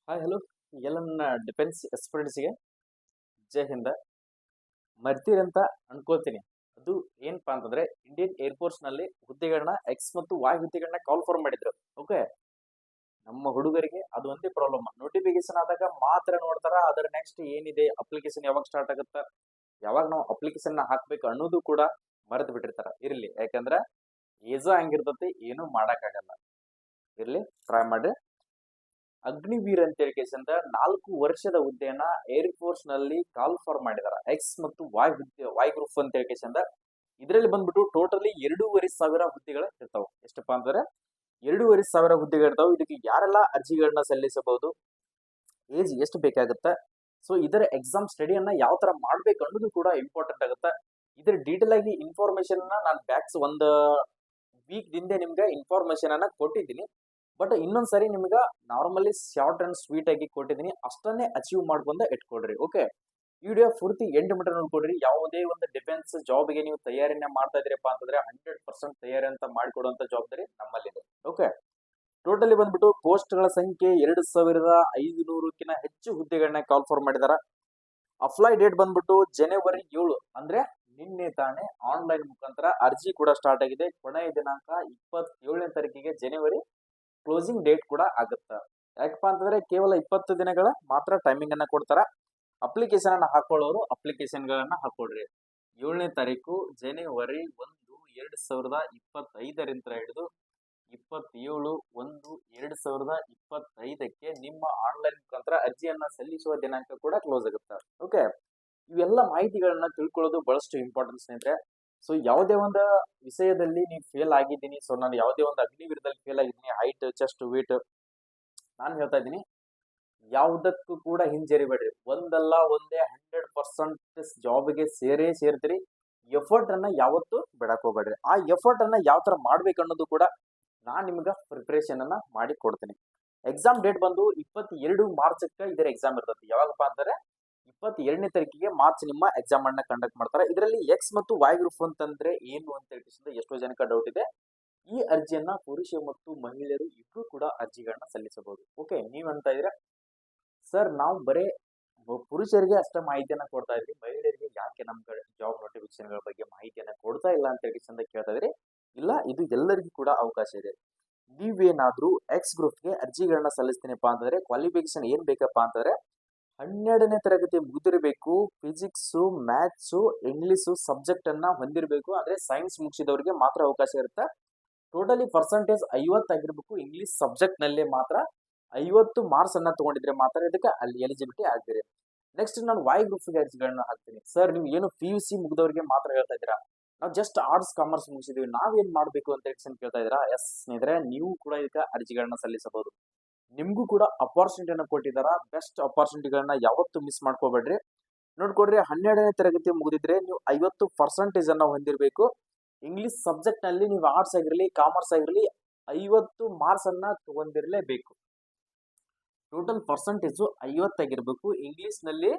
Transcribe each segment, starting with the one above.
Hi hello ಎಲ್ಲ ನನ್ನ defence ಎಕ್ಸ್ಪರ್ಟ್ಸ್ಗೆ ಜೈ ಹಿಂದ. ಮರ್ತೀರಂತ ಅನ್ಕೋತೀನಿ. ಅದು ಏನಪ್ಪಾ ಅಂತಂದ್ರೆ ಇಂಡಿಯನ್ ಏರ್ಫೋರ್ಸ್ ನಲ್ಲಿ ಹುದ್ದೆಗಳನ್ನ ಎಕ್ಸ್ ಮತ್ತು ವಾಯ್ ಹುದ್ದೆಗಳನ್ನ ಕಾಲ್ ಫಾರ್ ಮಾಡಿದ್ರು. ಓಕೆ, ನಮ್ಮ ಹುಡುಗರಿಗೆ ಅದು ಒಂದೇ ಪ್ರಾಬ್ಲಮ್. ನೋಟಿಫಿಕೇಶನ್ ಆದಾಗ ಮಾತ್ರ ನೋಡ್ತಾರ, ಅದರ ನೆಕ್ಸ್ಟ್ ಏನಿದೆ ಅಪ್ಲಿಕೇಶನ್ ಯಾವಾಗ ಸ್ಟಾರ್ಟ್ ಆಗುತ್ತಾ, ಯಾವಾಗ ನಾವು ಅಪ್ಲಿಕೇಶನ್ ಹಾಕ್ಬೇಕು ಅನ್ನೋದು ಕೂಡ ಮರೆತು ಬಿಟ್ಟಿರ್ತಾರ. ಇರ್ಲಿ, ಯಾಕಂದ್ರ ಏಜ ಹಂಗಿರ್ತತಿ, ಏನು ಮಾಡಕ್ಕಾಗಲ್ಲ. ಇರ್ಲಿ, ಟ್ರೈ ಮಾಡ್ರಿ. ಅಗ್ನಿವೀರ್ ಅಂತ ಹೇಳಿಕೆಸಿಂದ 4 ವರ್ಷದ ಹುದ್ದೆಯನ್ನ ಏರ್ ಫೋರ್ಸ್ ನಲ್ಲಿ ಕಾಲ್ ಫಾರ್ ಮಾಡಿದಾರ. ಎಕ್ಸ್ ಮತ್ತು ವಾಯ್ ಹುದ್ದೆ, ವಾಯ್ ಗ್ರೂಪ್ ಅಂತ ಹೇಳಿಕೆಸಿಂದ ಇದರಲ್ಲಿ ಬಂದ್ಬಿಟ್ಟು ಟೋಟಲಿ 2,500 ಹುದ್ದೆಗಳು ಇರ್ತಾವ. ಎಷ್ಟಪ್ಪಾ ಅಂತಂದ್ರೆ 2,500 ಹುದ್ದೆಗಳು ಇರ್ತಾವ. ಇದಕ್ಕೆ ಯಾರೆಲ್ಲ ಅರ್ಜಿಗಳನ್ನ ಸಲ್ಲಿಸಬಹುದು, ಏಜ್ ಎಷ್ಟು ಬೇಕಾಗುತ್ತೆ, ಸೊ ಇದರ ಎಕ್ಸಾಮ್ ಸ್ಟಡಿಯನ್ನ ಯಾವ ತರ ಮಾಡ್ಬೇಕು ಅನ್ನೋದು ಕೂಡ ಇಂಪಾರ್ಟೆಂಟ್ ಆಗುತ್ತೆ. ಇದರ ಡೀಟೇಲ್ ಆಗಿ ಇನ್ಫಾರ್ಮೇಶನ್ ನಾನು ಬ್ಯಾಕ್ಸ್ ಒಂದು ವೀಕ್ ದಿಂದೆ ನಿಮ್ಗೆ ಇನ್ಫಾರ್ಮೇಶನ್ ಅನ್ನ ಕೊಟ್ಟಿದ್ದೀನಿ. ಬಟ್ ಇನ್ನೊಂದ್ಸರಿ ನಿಮ್ಗೆ ನಾರ್ಮಲಿ ಶಾರ್ಟ್ ಅಂಡ್ ಸ್ವೀಟ್ ಆಗಿ ಕೊಟ್ಟಿದ್ದೀನಿ, ಅಷ್ಟನ್ನೇ ಅಚೀವ್ ಮಾಡ್ಕೊಂಡ ಇಟ್ಕೊಡ್ರಿ. ಓಕೆ, ಈ ವಿಡಿಯೋ ಪೂರ್ತಿ ಎಂಡ್ ಮೀಟರ್ ನೋಡ್ಕೊಡ್ರಿ. ಯಾವುದೇ ಒಂದು ಡಿಫೆನ್ಸ್ ಜಾಬ್ಗೆ ನೀವು ತಯಾರಿನ ಮಾಡ್ತಾ ಇದೀರಪ್ಪ ಅಂತಂದ್ರೆ 100% ತಯಾರಿ ಅಂತ ಮಾಡಿಕೊಡುವಂತ ಜವಾಬ್ದಾರಿ ನಮ್ಮಲ್ಲಿದೆ. ಓಕೆ, ಟೋಟಲಿ ಬಂದ್ಬಿಟ್ಟು ಪೋಸ್ಟ್ಗಳ ಸಂಖ್ಯೆ 2,500ಕ್ಕಿಂತ ಹೆಚ್ಚು ಹುದ್ದೆಗಳನ್ನ ಕಾಲ್ ಫಾರ್ ಮಾಡಿದಾರ. ಅಪ್ಲೈ ಡೇಟ್ ಬಂದ್ಬಿಟ್ಟು ಜನವರಿ 7, ಅಂದ್ರೆ ನಿನ್ನೆ ತಾನೇ ಆನ್ಲೈನ್ ಮುಖಾಂತರ ಅರ್ಜಿ ಕೂಡ ಸ್ಟಾರ್ಟ್ ಆಗಿದೆ. ಕೊನೆಯ ದಿನಾಂಕ 27ನೇ ತಾರೀಕಿಗೆ ಜನವರಿ ಕ್ಲೋಸಿಂಗ್ ಡೇಟ್ ಕೂಡ ಆಗುತ್ತೆ. ಯಾಕಪ್ಪ ಅಂತಂದ್ರೆ ಕೇವಲ 20 ದಿನಗಳ ಮಾತ್ರ ಟೈಮಿಂಗ್ ಅನ್ನ ಕೊಡ್ತಾರ. ಅಪ್ಲಿಕೇಶನ್ ಅನ್ನ ಹಾಕೊಳ್ಳೋರು ಅಪ್ಲಿಕೇಶನ್ ಗಳನ್ನ ಹಾಕೊಳ್ರಿ. 7ನೇ ತಾರೀಕು ಜನವರಿ 1, 2025ರಿಂದ ಹಿಡಿದು 27/1/2025ಕ್ಕೆ ನಿಮ್ಮ ಆನ್ಲೈನ್ ಮುಖಾಂತರ ಅರ್ಜಿಯನ್ನ ಸಲ್ಲಿಸುವ ದಿನಾಂಕ ಕೂಡ ಕ್ಲೋಸ್ ಆಗುತ್ತೆ. ಓಕೆ, ಇವೆಲ್ಲ ಮಾಹಿತಿಗಳನ್ನ ತಿಳ್ಕೊಳ್ಳೋದು ಬಹಳಷ್ಟು ಇಂಪಾರ್ಟೆಂಟ್ ಸ್ನೇಹಿತರೆ. ಸೊ ಯಾವುದೇ ಒಂದು ವಿಷಯದಲ್ಲಿ ನೀವು ಫೇಲ್ ಆಗಿದ್ದೀನಿ, ಸೊ ನಾನು ಯಾವುದೇ ಒಂದು ಅಗ್ನಿವೀರದಲ್ಲಿ ಫೇಲ್ ಆಗಿದ್ದೀನಿ, ಹೈಟ್, ಚೆಸ್ಟ್, ವೇಟ್, ನಾನು ಹೇಳ್ತಾ ಇದ್ದೀನಿ, ಯಾವುದಕ್ಕೂ ಕೂಡ ಹಿಂಜರಿಬೇಡ್ರಿ. ಒಂದಲ್ಲ ಒಂದೇ 100% ಜಾಬ್ಗೆ ಸೇರ್ತೀರಿ. ಎಫರ್ಟ್ ಅನ್ನ ಯಾವತ್ತೂ ಬಿಡಕ್ ಹೋಗ್ಬೇಡ್ರಿ. ಆ ಎಫರ್ಟ್ ಅನ್ನ ಯಾವ ತರ ಮಾಡ್ಬೇಕು ಅನ್ನೋದು ಕೂಡ ನಾನ್ ನಿಮ್ಗೆ ಪ್ರಿಪರೇಷನ್ ಅನ್ನ ಮಾಡಿ ಕೊಡ್ತೀನಿ. ಎಕ್ಸಾಮ್ ಡೇಟ್ ಬಂದು 22 ಮಾರ್ಚ್ಕ್ಕೆ ಇದರ ಎಕ್ಸಾಮ್ ಇರ್ತದೆ. ಯಾವಾಗಪ್ಪ ಅಂದ್ರೆ 22ನೇ ತಾರೀಕಿಗೆ ಮಾರ್ಚ್ ನಿಮ್ಮ ಎಕ್ಸಾಮ್ ಅನ್ನ ಕಂಡಕ್ಟ್ ಮಾಡ್ತಾರೆ. ಇದರಲ್ಲಿ ಎಕ್ಸ್ ಮತ್ತು ವಾಯ್ ಗ್ರೂಪ್ ಅಂತಂದ್ರೆ ಏನು ಅಂತ ಹೇಳಿ ಎಷ್ಟೋ ಜನಕ್ಕೆ ಡೌಟ್ ಇದೆ. ಈ ಅರ್ಜಿಯನ್ನ ಪುರುಷ ಮತ್ತು ಮಹಿಳೆಯರು ಇಬ್ರು ಕೂಡ ಅರ್ಜಿಗಳನ್ನ ಸಲ್ಲಿಸಬಹುದು. ಓಕೆ, ನೀವ್ ಅಂತ ಇದ್ರೆ ಸರ್ ನಾವು ಬರೇ ಪುರುಷರಿಗೆ ಅಷ್ಟೇ ಮಾಹಿತಿಯನ್ನ ಕೊಡ್ತಾ ಇದ್ರಿ, ಮಹಿಳೆಯರಿಗೆ ಯಾಕೆ ನಮ್ ಜಾಬ್ ನೋಟಿಫಿಕೇಶನ್ ಗಳ ಬಗ್ಗೆ ಮಾಹಿತಿಯನ್ನ ಕೊಡ್ತಾ ಇಲ್ಲ ಅಂತ ಹೇಳಿ ಕೇಳ್ತಾ ಇದ್ರಿ. ಇಲ್ಲ, ಇದು ಎಲ್ಲರಿಗೂ ಕೂಡ ಅವಕಾಶ ಇದೆ. ನೀವೇನಾದ್ರೂ ಎಕ್ಸ್ ಗ್ರೂಪ್ಗೆ ಅರ್ಜಿಗಳನ್ನ ಸಲ್ಲಿಸ್ತೀನಪ್ಪ ಅಂತಂದ್ರೆ ಕ್ವಾಲಿಫಿಕೇಶನ್ ಏನ್ ಬೇಕಪ್ಪ ಅಂತಂದ್ರೆ 12ನೇ ತರಗತಿ ಮುಗಿದಿರಬೇಕು, ಫಿಸಿಕ್ಸ್, ಮ್ಯಾಥ್ಸ್, ಇಂಗ್ಲಿಷ್ ಸಬ್ಜೆಕ್ಟ್ ಅನ್ನ ಹೊಂದಿರಬೇಕು. ಅಂದ್ರೆ ಸೈನ್ಸ್ ಮುಗಿಸಿದವರಿಗೆ ಮಾತ್ರ ಅವಕಾಶ ಇರುತ್ತೆ. ಟೋಟಲಿ ಪರ್ಸೆಂಟೇಜ್ 50 ಆಗಿರ್ಬೇಕು. ಇಂಗ್ಲಿಷ್ ಸಬ್ಜೆಕ್ಟ್ ನಲ್ಲಿ ಮಾತ್ರ 50 ಮಾರ್ಕ್ಸ್ ಅನ್ನ ತಗೊಂಡಿದ್ರೆ ಮಾತ್ರ ಇದಕ್ಕೆ ಅಲ್ಲಿ ಎಲಿಜಿಬಿಲಿಟಿ ಆಗ್ತೀರಿ. ನೆಕ್ಸ್ಟ್ ನಾನು ವಾಯ್ ಗ್ರೂಪ್ಗೆ ಅರ್ಜಿಗಳನ್ನ ಹಾಕ್ತೀನಿ. ಸರ್ ನೀವು ಏನು PUC ಮುಗಿದವರಿಗೆ ಮಾತ್ರ ಹೇಳ್ತಾ ಇದ್ದೀರಾ, ನಾವು ಜಸ್ಟ್ ಆರ್ಟ್ಸ್ ಕಾಮರ್ಸ್ ಮುಗಿಸಿದೀವಿ, ನಾವೇನ್ ಮಾಡ್ಬೇಕು ಅಂತ ಕೇಳ್ತಾ ಇದ್ದೀರಾ. ಎಸ್ ಸ್ನೇಹಿತರೆ, ನೀವು ಕೂಡ ಇದಕ್ಕೆ ಅರ್ಜಿಗಳನ್ನ ಸಲ್ಲಿಸಬಹುದು. ನಿಮ್ಗೂ ಕೂಡ ಅಪಾರ್ಚುನಿಟಿಯನ್ನ ಕೊಟ್ಟಿದಾರ. ಬೆಸ್ಟ್ ಅಪಾರ್ಚುನಿಟಿಗಳನ್ನ ಯಾವತ್ತೂ ಮಿಸ್ ಮಾಡ್ಕೋಬೇಡ್ರಿ. ನೋಡ್ಕೊಡ್ರಿ, 12ನೇ ತರಗತಿ ಮುಗಿದಿದ್ರೆ ನೀವು 50% ಅನ್ನ ಹೊಂದಿರಬೇಕು. ಇಂಗ್ಲಿಷ್ ಸಬ್ಜೆಕ್ಟ್ ನಲ್ಲಿ ನೀವು ಆರ್ಟ್ಸ್ ಆಗಿರಲಿ, ಕಾಮರ್ಸ್ ಆಗಿರಲಿ 50 ಮಾರ್ಕ್ಸ್ ಅನ್ನ ತಗೊಂಡಿರ್ಲೇಬೇಕು. ಟೋಟಲ್ ಪರ್ಸೆಂಟೇಜ್ 50 ಆಗಿರ್ಬೇಕು. ಇಂಗ್ಲಿಷ್ ನಲ್ಲಿ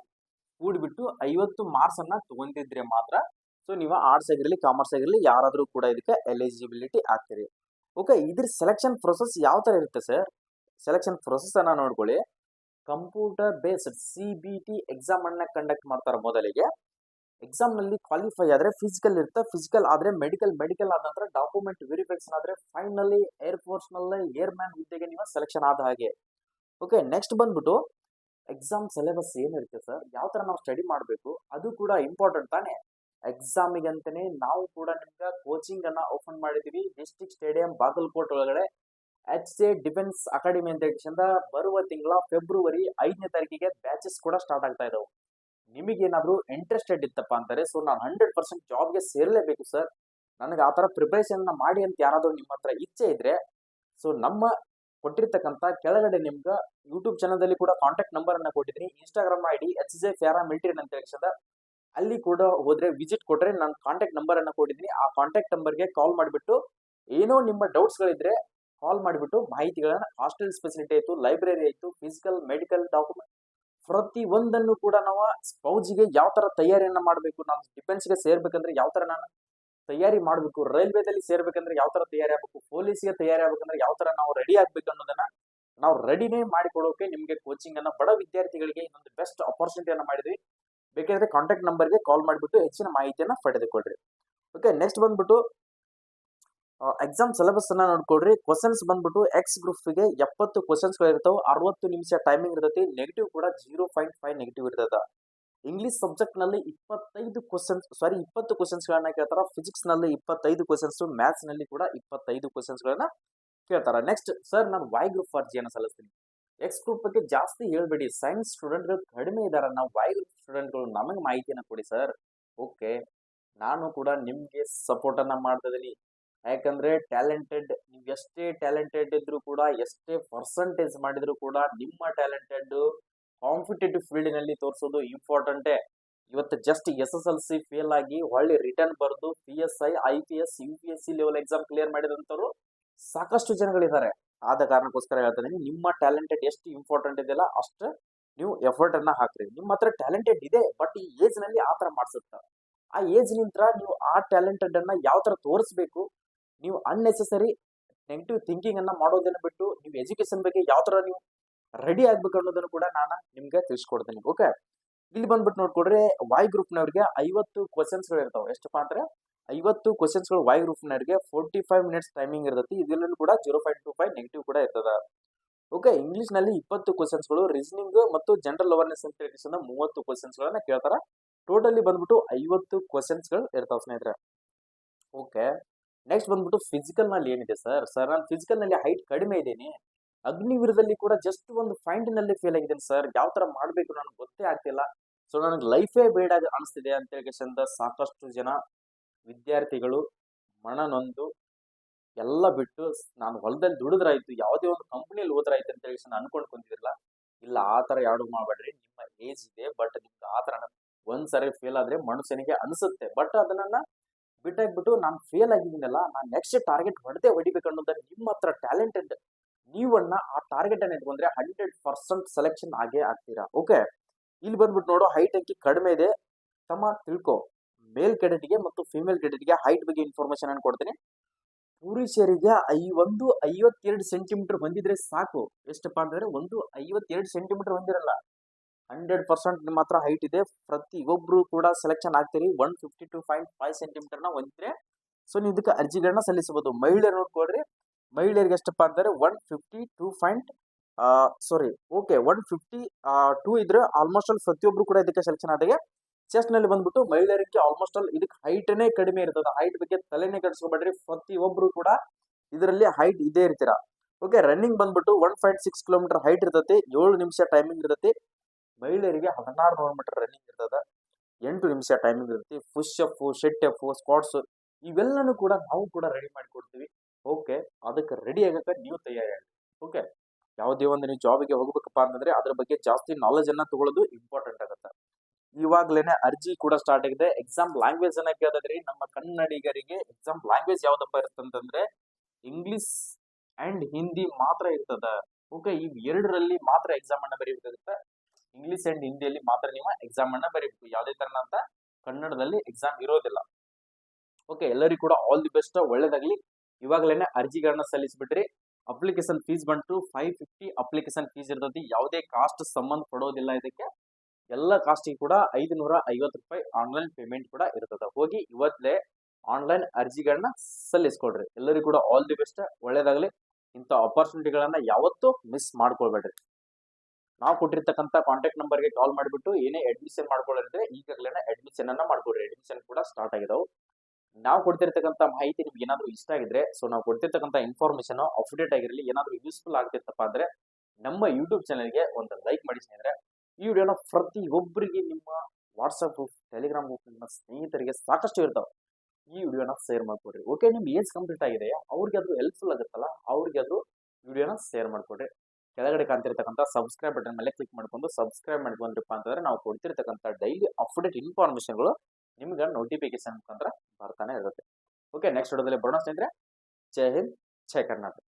ಕೂಡ್ಬಿಟ್ಟು 50 ಮಾರ್ಕ್ಸ್ ಅನ್ನ ತಗೊಂಡಿದ್ರೆ ಮಾತ್ರ ಸೊ ನೀವು ಆರ್ಟ್ಸ್ ಆಗಿರಲಿ, ಕಾಮರ್ಸ್ ಆಗಿರಲಿ ಯಾರಾದ್ರೂ ಕೂಡ ಇದಕ್ಕೆ ಎಲಿಜಿಬಿಲಿಟಿ ಆಗ್ತೀರಿ. ಓಕೆ, ಇದ್ರ ಸೆಲೆಕ್ಷನ್ ಪ್ರೊಸೆಸ್ ಯಾವ ತರ ಇರುತ್ತೆ ಸರ್? ಸೆಲೆಕ್ಷನ್ ಪ್ರೊಸೆಸ್ ಅನ್ನ ನೋಡ್ಕೊಳ್ಳಿ. ಕಂಪ್ಯೂಟರ್ ಬೇಸ್ಡ್ CBT ಎಕ್ಸಾಮ್ ಅನ್ನ ಕಂಡಕ್ಟ್ ಮಾಡ್ತಾರೆ. ಮೊದಲಿಗೆ ಎಕ್ಸಾಮ್ ನಲ್ಲಿ ಕ್ವಾಲಿಫೈ ಆದ್ರೆ ಫಿಸಿಕಲ್ ಇರುತ್ತೆ, ಫಿಸಿಕಲ್ ಆದ್ರೆ ಮೆಡಿಕಲ್ ಆದ ನಂತರ ಡಾಕ್ಯುಮೆಂಟ್ ವೆರಿಫಿಕೇಶನ್ ಆದ್ರೆ ಫೈನಲಿ ಏರ್ ಫೋರ್ಸ್ ನಲ್ಲಿ ಏರ್ ಮ್ಯಾನ್ ಹುದ್ದೆಗೆ ನೀವು ಸೆಲೆಕ್ಷನ್ ಆದ ಹಾಗೆ. ಓಕೆ, ನೆಕ್ಸ್ಟ್ ಬಂದ್ಬಿಟ್ಟು ಎಕ್ಸಾಮ್ ಸಿಲೆಬಸ್ ಏನಿರುತ್ತೆ ಸರ್, ಯಾವ ತರ ನಾವು ಸ್ಟಡಿ ಮಾಡಬೇಕು ಅದು ಕೂಡ ಇಂಪಾರ್ಟೆಂಟ್ ತಾನೆ. ಎಕ್ಸಾಮಿಗೆ ಅಂತಾನೆ ನಾವು ಕೂಡ ನಿಮ್ಗೆ ಕೋಚಿಂಗ್ ಅನ್ನ ಓಪನ್ ಮಾಡಿದೀವಿ. ಡಿಸ್ಟ್ರಿಕ್ಟ್ ಸ್ಟೇಡಿಯಂ ಬಾಗಲಕೋಟ್ ಒಳಗಡೆ HA ಡಿಫೆನ್ಸ್ ಅಕಾಡೆಮಿ ಅಂತ ಹೇಳಿಂದ ಬರುವ ತಿಂಗಳ ಫೆಬ್ರವರಿ 5ನೇ ತಾರೀಕಿಗೆ ಬ್ಯಾಚಸ್ ಕೂಡ ಸ್ಟಾರ್ಟ್ ಆಗ್ತಾ ಇದಾವೆ. ನಿಮಗೇನಾದ್ರೂ ಇಂಟ್ರೆಸ್ಟೆಡ್ ಇತ್ತಪ್ಪ ಅಂತಾರೆ, ಸೊ ನಾನು 100% ಜಾಬ್ಗೆ ಸೇರಲೇಬೇಕು ಸರ್, ನನಗೆ ಆ ತರ ಪ್ರಿಪರೇಷನ್ ಮಾಡಿ ಅಂತ ಯಾರಾದ್ರೂ ನಿಮ್ಮ ಹತ್ರ ಇಚ್ಛೆ ಇದ್ರೆ, ಸೊ ನಮ್ಮ ಕೊಟ್ಟಿರ್ತಕ್ಕಂಥ ಕೆಳಗಡೆ ನಿಮ್ಗೆ ಯೂಟ್ಯೂಬ್ ಚಾನಲ್ ಕೂಡ ಕಾಂಟ್ಯಾಕ್ಟ್ ನಂಬರ್ ಅನ್ನ ಕೊಟ್ಟಿದ್ದೀನಿ. Instagram ID HJ para military ಅಂತ ಹೇಳಿದ ಅಲ್ಲಿ ಕೂಡ ಹೋದ್ರೆ ವಿಸಿಟ್ ಕೊಟ್ರೆ ನಾನು ಕಾಂಟ್ಯಾಕ್ಟ್ ನಂಬರ್ ಅನ್ನ ಕೊಟ್ಟಿದ್ದೀನಿ. ಆ ಕಾಂಟ್ಯಾಕ್ಟ್ ನಂಬರ್ಗೆ ಕಾಲ್ ಮಾಡಿಬಿಟ್ಟು ಏನೋ ನಿಮ್ಮ ಡೌಟ್ಸ್ ಗಳಿದ್ರೆ ಕಾಲ್ ಮಾಡಿಬಿಟ್ಟು ಮಾಹಿತಿಗಳನ್ನ, ಹಾಸ್ಟೆಲ್ ಫೆಸಿಲಿಟಿ ಆಯ್ತು, ಲೈಬ್ರರಿ ಆಯ್ತು, ಫಿಸಿಕಲ್, ಮೆಡಿಕಲ್ ಡಾಕ್ಯುಮೆಂಟ್ ಪ್ರತಿ ಒಂದನ್ನು ಕೂಡ ನಾವು ಸ್ಪೌಜಿಗೆ ಯಾವ ತರ ತಯಾರಿಯನ್ನ ಮಾಡಬೇಕು, ನಾನು ಡಿಫೆನ್ಸ್ಗೆ ಸೇರ್ಬೇಕಂದ್ರೆ ಯಾವ ತರ ನಾನು ತಯಾರಿ ಮಾಡಬೇಕು, ರೈಲ್ವೆದಲ್ಲಿ ಸೇರ್ಬೇಕಂದ್ರೆ ಯಾವ ತರ ತಯಾರಿ ಆಗ್ಬೇಕು, ಪೊಲೀಸ್ಗೆ ತಯಾರಿ ಆಗ್ಬೇಕಂದ್ರೆ ಯಾವ ತರ ನಾವು ರೆಡಿ ಆಗ್ಬೇಕು ಅನ್ನೋದನ್ನ ನಾವು ರೆಡಿನೇ ಮಾಡಿಕೊಡೋಕೆ ನಿಮಗೆ ಕೋಚಿಂಗ್ ಅನ್ನ ಬಡ ವಿದ್ಯಾರ್ಥಿಗಳಿಗೆ ಇನ್ನೊಂದು ಬೆಸ್ಟ್ ಅಪರ್ಚುನಿಟಿಯನ್ನ ಮಾಡಿದ್ವಿ. ಬೇಕಾದ್ರೆ ಕಾಂಟ್ಯಾಕ್ಟ್ ನಂಬರ್ಗೆ ಕಾಲ್ ಮಾಡಿಬಿಟ್ಟು ಹೆಚ್ಚಿನ ಮಾಹಿತಿಯನ್ನ ಪಡೆದುಕೊಳ್ಳ್ರಿ. ಓಕೆ, ನೆಕ್ಸ್ಟ್ ಬಂದ್ಬಿಟ್ಟು ಎಕ್ಸಾಮ್ ಸಿಲೆಬಸ್ ಅನ್ನ ನೋಡ್ಕೊಡ್ರಿ. ಕ್ವಶನ್ಸ್ ಬಂದ್ಬಿಟ್ಟು ಎಕ್ಸ್ ಗ್ರೂಪ್ ಗೆ 70 ಕ್ವಶನ್ಸ್ ಗಳು ಇರ್ತಾವೆ. 60 ನಿಮಿಷ ಟೈಮಿಂಗ್ ಇರ್ತೈತಿ. ನೆಗೆಟಿವ್ ಕೂಡ 0.5 ನೆಗೆಟಿವ್ ಇರ್ತದ. ಇಂಗ್ಲಿಷ್ ಸಬ್ಜೆಕ್ಟ್ ನಲ್ಲಿ 20 ಕ್ವಶನ್ಸ್ ಗಳನ್ನ ಕೇಳ್ತಾರ. ಫಿಸಿಕ್ಸ್ ನಲ್ಲಿ 25 ಕ್ವಶನ್ಸ್, ಮ್ಯಾಥ್ಸ್ ನಲ್ಲಿ ಕೂಡ 25 ಕ್ವಶನ್ಸ್ ಗಳನ್ನ ಕೇಳ್ತಾರ. ನೆಕ್ಸ್ಟ್ ಸರ್, ನಾನು ವೈ ಗ್ರೂಪ್ ಅರ್ಜಿಯನ್ನು ಸಲ್ಲಿಸ್ತೀನಿ. ಎಕ್ಸ್ ಗ್ರೂಪ್ ಬಗ್ಗೆ ಜಾಸ್ತಿ ಹೇಳ್ಬೇಡಿ, ಸೈನ್ಸ್ ಸ್ಟೂಡೆಂಟ್ ಗಳು ಕಡಿಮೆ ಇದಾರೆ. ನಾವು ವೈ ಗ್ರೂಪ್ ಸ್ಟೂಡೆಂಟ್ ಗಳು ನಮಗೆ ಮಾಹಿತಿಯನ್ನ ಕೊಡಿ ಸರ್. ಓಕೆ, ನಾನು ಕೂಡ ನಿಮ್ಗೆ ಸಪೋರ್ಟ್ ಅನ್ನ ಮಾಡ್ತಾ ಇದೀನಿ. ಯಾಕಂದ್ರೆ ಟ್ಯಾಲೆಂಟೆಡ್, ನೀವು ಎಷ್ಟೇ ಟ್ಯಾಲೆಂಟೆಡ್ ಇದ್ರು ಕೂಡ, ಎಷ್ಟೇ ಪರ್ಸೆಂಟೇಜ್ ಮಾಡಿದ್ರು ಕೂಡ, ನಿಮ್ಮ ಟ್ಯಾಲೆಂಟೆಡ್ ಕಾಂಪಿಟೇಟಿವ್ ಫೀಲ್ಡ್ ನಲ್ಲಿ ತೋರಿಸೋದು ಇಂಪಾರ್ಟೆಂಟೇ. ಇವತ್ತು ಜಸ್ಟ್ SSLC ಫೇಲ್ ಆಗಿ ಹೊಳ್ಳಿ ರಿಟರ್ನ್ ಬರೆದು PSI, IPS, UPSC level exam clear ಮಾಡಿದಂತವ್ರು ಸಾಕಷ್ಟು ಜನಗಳಿದ್ದಾರೆ. ಆದ ಕಾರಣಕ್ಕೋಸ್ಕರ ಹೇಳ್ತಾನೆ, ನಿಮ್ಮ ಟ್ಯಾಲೆಂಟೆಡ್ ಎಷ್ಟು ಇಂಪಾರ್ಟೆಂಟ್ ಇದೆಯಲ್ಲ ಅಷ್ಟು ನೀವು ಎಫರ್ಟ್ ಅನ್ನ ಹಾಕ್ರಿ. ನಿಮ್ಮ ಹತ್ರ ಟ್ಯಾಲೆಂಟೆಡ್ ಇದೆ, ಬಟ್ ಈ ಏಜ್ ನಲ್ಲಿ ಆ ತರ ಮಾಡ್ಸುತ್ತ. ಆ ಏಜ್ ನಿಂತ್ರ ನೀವು ಆ ಟ್ಯಾಲೆಂಟೆಡ್ ಅನ್ನ ಯಾವ ತರ ತೋರಿಸ್ಬೇಕು, ನೀವು ಅನ್ನೆಸೆಸರಿ ನೆಗೆಟಿವ್ ಥಿಂಕಿಂಗ್ ಅನ್ನ ಮಾಡೋದನ್ನ ಬಿಟ್ಟು ನೀವು ಎಜುಕೇಶನ್ ಬಗ್ಗೆ ಯಾವ ತರ ನೀವು ರೆಡಿ ಆಗ್ಬೇಕು ಅನ್ನೋದನ್ನು ಕೂಡ ನಾನು ನಿಮ್ಗೆ ತಿಳಿಸ್ಕೊಡ್ತೀನಿ. ಓಕೆ, ಇಲ್ಲಿ ಬಂದ್ಬಿಟ್ಟು ನೋಡ್ಕೊಡ್ರಿ, ವೈ ಗ್ರೂಪ್ ನವರಿಗೆ 50 ಕ್ವಶನ್ಸ್ ಗಳು ಇರ್ತಾವೆ. ಎಷ್ಟಪ್ಪ ಅಂದ್ರೆ 50 ಕ್ವಶನ್ಸ್ ಗಳು ವೈ ಗ್ರೂಪ್ ನವರಿಗೆ 45 ಮಿನಿಟ್ಸ್ ಟೈಮಿಂಗ್ ಇರ್ತೈತಿ. ಇದರಲ್ಲೂ ಕೂಡ 0.25 ನೆಗೆಟಿವ್ ಕೂಡ ಇರ್ತದ. ಓಕೆ, ಇಂಗ್ಲಿಷ್ ನಲ್ಲಿ 20 ಕ್ವಶನ್ಸ್ ಗಳು, ರೀಸನಿಂಗ್ ಮತ್ತು ಜನರಲ್ ಅವೇರ್ನೆಸ್ ಅಂತ 30 ಕ್ವಶನ್ಸ್ ಗಳನ್ನ ಕೇಳ್ತಾರ. ಟೋಟಲಿ ಬಂದ್ಬಿಟ್ಟು 50 ಕ್ವಶನ್ಸ್ ಗಳು ಇರ್ತಾವ ಸ್ನೇಹಿತರೆ. ಓಕೆ, ನೆಕ್ಸ್ಟ್ ಬಂದ್ಬಿಟ್ಟು ಫಿಸಿಕಲ್ ನಲ್ಲಿ ಏನಿದೆ ಸರ್, ನಾನು ಫಿಸಿಕಲ್ ನಲ್ಲಿ ಹೈಟ್ ಕಡಿಮೆ ಇದ್ದೇನೆ. ಅಗ್ನಿವೀರದಲ್ಲಿ ಕೂಡ ಜಸ್ಟ್ ಒಂದು ಪಾಯಿಂಟ್ ನಲ್ಲಿ ಫೇಲ್ ಆಗಿದ್ದೇನೆ ಸರ್. ಯಾವ ತರ ಮಾಡ್ಬೇಕು ನನಗೆ ಗೊತ್ತೇ ಆಗ್ತಿಲ್ಲ. ಸೊ ನನಗೆ ಲೈಫೇ ಬೇಡ ಅನಿಸ್ತಿದೆ ಅಂತ ಹೇಳಿ ಸಾಕಷ್ಟು ಜನ ವಿದ್ಯಾರ್ಥಿಗಳು ಮನನೊಂದು ಎಲ್ಲ ಬಿಟ್ಟು ನಾನು ಹೊಲದಲ್ಲಿ ದುಡಿದ್ರಾಯ್ತು, ಯಾವುದೇ ಒಂದು ಕಂಪನಿಯಲ್ಲಿ ಹೋದ್ರಾಯ್ತು ಅಂತ ಹೇಳಿ ಅನ್ಕೊಂಡು ಕುಂತಿದ್ರಲ್ಲ. ಇಲ್ಲ, ಆ ತರ ಯಾರು ಮಾಡಬೇಡ್ರಿ. ನಿಮ್ಮ ಏಜ್ ಇದೆ, ಬಟ್ ನಿಮ್ಗೆ ಆ ತರ ಒಂದ್ಸರಿ ಫೇಲ್ ಆದ್ರೆ ಮನುಷ್ಯನಿಗೆ ಅನಿಸುತ್ತೆ. ಬಟ್ ಅದನ್ನ ಬಿಟ್ಟಾಗ್ಬಿಟ್ಟು ನಾನು ಫೇಲ್ ಆಗಿದ್ದೀನಲ್ಲ, ನಾನು ನೆಕ್ಸ್ಟ್ ಟಾರ್ಗೆಟ್ ಹೊಡಿಬೇಕು ಅನ್ನೋದನ್ನ ನಿಮ್ಮ ಹತ್ರ ಟ್ಯಾಲೆಂಟೆಡ್ ನೀವನ್ನ ಆ ಟಾರ್ಗೆಟ್ ಅನ್ನ ಇಟ್ಕೊಂಡ್ರೆ 100% ಸೆಲೆಕ್ಷನ್ ಆಗೇ ಆಗ್ತೀರಾ. ಓಕೆ, ಇಲ್ಲಿ ಬಂದ್ಬಿಟ್ಟು ನೋಡು, ಹೈಟ್ ಅಂಕಿ ಕಡಿಮೆ ಇದೆ ತಮ್ಮ ತಿಳ್ಕೊ. ಮೇಲ್ ಕೆಡೆಟ್ಗೆ ಮತ್ತು ಫಿಮೇಲ್ ಕೆಡೆಟ್ಗೆ ಹೈಟ್ ಬಗ್ಗೆ ಇನ್ಫಾರ್ಮೇಶನ್ ಅನ್ನು ಕೊಡ್ತೀನಿ. ಪುರುಷರಿಗೆ 52 ಸೆಂಟಿಮೀಟರ್ ಹೊಂದಿದ್ರೆ ಸಾಕು. ಎಷ್ಟಪ್ಪ ಅಂತಂದ್ರೆ 52 ಸೆಂಟಿಮೀಟರ್ ಹೊಂದಿರಲ್ಲ, 100% ನಿಮ್ಮ ಹತ್ರ ಹೈಟ್ ಇದೆ. ಪ್ರತಿಯೊಬ್ರು ಕೂಡ ಸೆಲೆಕ್ಷನ್ ಆಗ್ತೀರಿ. 152.5 ಸೆಂಟಿಮೀಟರ್ ನ ಹೊಂದಿದ್ರೆ ಸೊ ನೀವು ಇದಕ್ಕೆ ಅರ್ಜಿಗಳನ್ನ ಸಲ್ಲಿಸಬಹುದು. ಮಹಿಳೆಯರು ನೋಡ್ಕೊಡ್ರಿ, ಮಹಿಳೆಯರಿಗೆ ಎಷ್ಟಪ್ಪ ಅಂತಂದ್ರೆ 152 ಇದ್ರೆ ಆಲ್ಮೋಸ್ಟ್ ಆಲ್ ಪ್ರತಿಯೊಬ್ರು ಕೂಡ ಇದಕ್ಕೆ ಸೆಲೆಕ್ಷನ್ ಆದಾಗ. ಚೆಸ್ಟ್ ನಲ್ಲಿ ಬಂದ್ಬಿಟ್ಟು ಮಹಿಳೆಯರಿಗೆ ಆಲ್ಮೋಸ್ಟ್ ಆಲ್ ಇದಕ್ಕೆ ಹೈಟ್ನೇ ಕಡಿಮೆ ಇರ್ತದೆ. ಹೈಟ್ ಬಗ್ಗೆ ತಲೆನೇ ಕೆಡಿಸ್ಕೊಬೇಡ್ರಿ, ಪ್ರತಿಯೊಬ್ರು ಕೂಡ ಇದರಲ್ಲಿ ಹೈಟ್ ಇದೇ ಇರ್ತೀರಾ. ಓಕೆ, ರನ್ನಿಂಗ್ ಬಂದ್ಬಿಟ್ಟು 1.6 ಕಿಲೋಮೀಟರ್ ಹೈಟ್ ಇರ್ತೈತಿ. 7 ನಿಮಿಷ ಟೈಮಿಂಗ್ ಇರ್ತೈತಿ. ಮಹಿಳೆಯರಿಗೆ 1600 ಮೀಟರ್ ರನ್ನಿಂಗ್ ಇರ್ತದ. 8 ನಿಮಿಷ ಟೈಮಿಂಗ್ ಇರ್ತೈತಿ. ಪುಷ್ ಅಪ್, ಸಿಟ್ ಅಪ್, ಸ್ಕ್ವಾಟ್ಸ್ ಇವೆಲ್ಲನೂ ಕೂಡ ನಾವು ಕೂಡ ರೆಡಿ ಮಾಡಿ ಕೊಡ್ತೀವಿ. ಓಕೆ, ಅದಕ್ಕೆ ರೆಡಿ ಆಗಕ್ಕೆ ನೀವು ತಯಾರಿ. ಓಕೆ, ಯಾವುದೇ ಒಂದು ನೀವು ಜಾಬಿಗೆ ಹೋಗ್ಬೇಕಪ್ಪ ಅಂತಂದ್ರೆ ಅದ್ರ ಬಗ್ಗೆ ಜಾಸ್ತಿ ನಾಲೆಜ್ ಅನ್ನ ತಗೊಳ್ಳೋದು ಇಂಪಾರ್ಟೆಂಟ್ ಆಗುತ್ತೆ. ಇವಾಗ್ಲೇನೆ ಅರ್ಜಿ ಕೂಡ ಸ್ಟಾರ್ಟ್ ಆಗಿದೆ. ಎಕ್ಸಾಮ್ ಲ್ಯಾಂಗ್ವೇಜ್ ಅನ್ನ ಕೇಳಿದ್ರಿ, ನಮ್ಮ ಕನ್ನಡಿಗರಿಗೆ ಎಕ್ಸಾಮ್ ಲ್ಯಾಂಗ್ವೇಜ್ ಯಾವ್ದಪ್ಪ ಇರುತ್ತಂತಂದ್ರೆ ಇಂಗ್ಲಿಷ್ ಅಂಡ್ ಹಿಂದಿ ಮಾತ್ರ ಇರ್ತದ. ಓಕೆ, ಈ ಎರಡರಲ್ಲಿ ಮಾತ್ರ ಎಕ್ಸಾಮ್ ಅನ್ನ ಬರೀಬೇಕಾಗುತ್ತೆ. ಇಂಗ್ಲಿಷ್ ಅಂಡ್ ಹಿಂದಿಯಲ್ಲಿ ಮಾತ್ರ ನೀವು ಎಕ್ಸಾಮ್ ಅನ್ನ ಬರೀಬೇಕು. ಯಾವುದೇ ತರನಂತ ಕನ್ನಡದಲ್ಲಿ ಎಕ್ಸಾಮ್ ಇರೋದಿಲ್ಲ. ಓಕೆ, ಎಲ್ಲರಿಗೂ ಕೂಡ ಆಲ್ ದಿ ಬೆಸ್ಟ್, ಒಳ್ಳೇದಾಗ್ಲಿ. ಇವಾಗಲೇನೆ ಅರ್ಜಿಗಳನ್ನ ಸಲ್ಲಿಸ್ಬಿಟ್ರಿ. ಅಪ್ಲಿಕೇಶನ್ ಫೀಸ್ ಬಂತು 550 ಅಪ್ಲಿಕೇಶನ್ ಫೀಸ್ ಇರ್ತೈತಿ. ಯಾವುದೇ ಕಾಸ್ಟ್ ಸಂಬಂಧ ಪಡೋದಿಲ್ಲ. ಇದಕ್ಕೆ ಎಲ್ಲ ಕಾಸ್ಟಿಗೆ ಕೂಡ 550 ರೂಪಾಯಿ ಆನ್ಲೈನ್ ಪೇಮೆಂಟ್ ಕೂಡ ಇರ್ತದ. ಹೋಗಿ ಇವತ್ತೇ ಆನ್ಲೈನ್ ಅರ್ಜಿಗಳನ್ನ ಸಲ್ಲಿಸ್ಕೊಡ್ರಿ. ಎಲ್ಲರಿಗೂ ಕೂಡ ಆಲ್ ದಿ ಬೆಸ್ಟ್, ಒಳ್ಳೇದಾಗ್ಲಿ. ಇಂಥ ಅಪರ್ಚುನಿಟಿಗಳನ್ನ ಯಾವತ್ತೂ ಮಿಸ್ ಮಾಡ್ಕೊಳ್ಬೇಡ್ರಿ. ನಾವು ಕೊಟ್ಟಿರ್ತಕ್ಕಂಥ ಕಾಂಟ್ಯಾಕ್ಟ್ ನಂಬರ್ಗೆ ಕಾಲ್ ಮಾಡಿಬಿಟ್ಟು ಏನೇ ಅಡ್ಮಿಷನ್ ಮಾಡ್ಕೊಳ್ಳಿದ್ರೆ ಈಗಾಗಲೇ ಅಡ್ಮಿಷನ್ ಅನ್ನ ಮಾಡ್ಕೊಡ್ರಿ. ಅಡ್ಮಿಷನ್ ಕೂಡ ಸ್ಟಾರ್ಟ್ ಆಗಿದಾವೆ. ನಾವು ಕೊಡ್ತಿರ್ತಕ್ಕಂಥ ಮಾಹಿತಿ ನಿಮ್ಗೆ ಏನಾದ್ರು ಇಷ್ಟ ಆಗಿದ್ರೆ, ಸೊ ನಾವು ಕೊಡ್ತಿರ್ತಕ್ಕಂಥ ಇನ್ಫಾರ್ಮೇಶನ್ ಅಪ್ಡೇಟ್ ಆಗಿರಲಿ, ಏನಾದ್ರು ಯೂಸ್ಫುಲ್ ಆಗ್ತಿತ್ತಪ್ಪ ಅಂದ್ರೆ ನಮ್ಮ ಯೂಟ್ಯೂಬ್ ಚಾನಲ್ಗೆ ಒಂದು ಲೈಕ್ ಮಾಡಿ ಸ್ನೇಹಿತರೆ. ಈ ವಿಡಿಯೋನ ಪ್ರತಿಯೊಬ್ಬರಿಗೆ ನಿಮ್ಮ ವಾಟ್ಸಪ್ ಗ್ರೂಪ್, ಟೆಲಿಗ್ರಾಮ್ ಗ್ರೂಪ್, ನಿಮ್ಮ ಸ್ನೇಹಿತರಿಗೆ ಸಾಕಷ್ಟು ಇರ್ತಾವೆ. ಈ ವಿಡಿಯೋನ ಶೇರ್ ಮಾಡ್ಕೊಡ್ರಿ. ಓಕೆ, ನಿಮ್ಗೆ ಏಜ್ ಕಂಪ್ಲೀಟ್ ಆಗಿದೆ, ಅವ್ರಿಗೆ ಅದು ಹೆಲ್ಪ್ಫುಲ್ ಆಗುತ್ತಲ್ಲ, ಅವ್ರಿಗೆ ಅದು ವಿಡಿಯೋನ ಶೇರ್ ಮಾಡ್ಕೊಡ್ರಿ. ಕೆಳಗಡೆ ಕಾಣ್ತಿರ್ತಕ್ಕಂಥ ಸಬ್ಸ್ಕ್ರೈಬ್ ಬಟನ್ ಮೇಲೆ ಕ್ಲಿಕ್ ಮಾಡ್ಕೊಂಡು ಸಬ್ಸ್ಕ್ರೈಬ್ ಮಾಡ್ಕೊಂಡ್ರಪ್ಪ ಅಂತಂದ್ರೆ ನಾವು ಕೊಡ್ತಿರ್ತಕ್ಕಂಥ ಡೈಲಿ ಅಪ್ಡೇಟ್ ಇನ್ಫಾರ್ಮೇಶನ್ಗಳು ನಿಮ್ಗೆ ನೋಟಿಫಿಕೇಶನ್ ಮುಖಾಂತರ ಬರ್ತಾನೆ ಇರುತ್ತೆ. ಓಕೆ, ನೆಕ್ಸ್ಟ್ ವಿಡಿಯೋದಲ್ಲಿ ಬರೋಣ ಸ್ನೇಹಿತರೆ. ಜೈ ಹಿಂದ್, ಜೈ ಕರ್ನಾಟಕ.